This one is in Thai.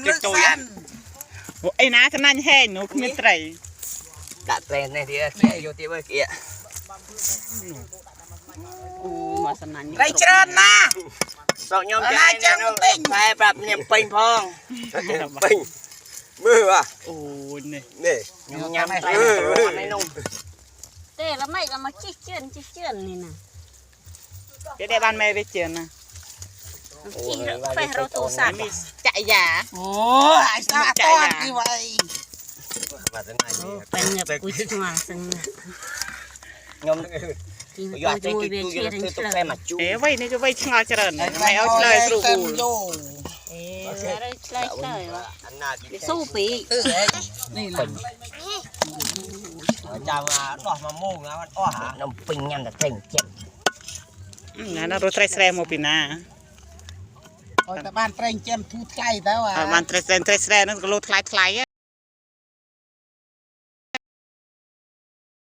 ติดตัวไอ้น้าขนาดแห้งหนูไม่ไตรดัดแปลงในที่เกี่ยอยู่ที่ว่าเกี่ยมาสนั่นไรเชิญนะสองยอมใจเนี่ยใช่ปรับเนี่ยปิงพองปิงมือว่ะโอ้นี่นี่ยำไปในนุ่มเต้แล้วไม่เรามาจิ๊กเจือนนี่นะจะได้บ้านแม่ไปเจอนะจิ๊กไฟเราตูสักมีจ่ายยาโอ้ไอ้ตาตอนที่ไว้เป็นเงือบกุยมาซึ่งยำอยากจะกินตู้ยังซื้อตุ๊กแกมาจูไว้นี่จะไว้ช่างเจริญไม่เอาเลยสู้กูอะไรเลยวะสู้ปีนี่แหละจามาต่อมาโม่งแล้วมันอ้อหาน้ำปิงยำแต่เต็งเจ็บงั้นเราไตรแสดงโมปิน่าแต่บ้านเตรงเจมทูไทยแล้วอ่ะบ้านไตรแสดงนั่นก็โลดคล้าย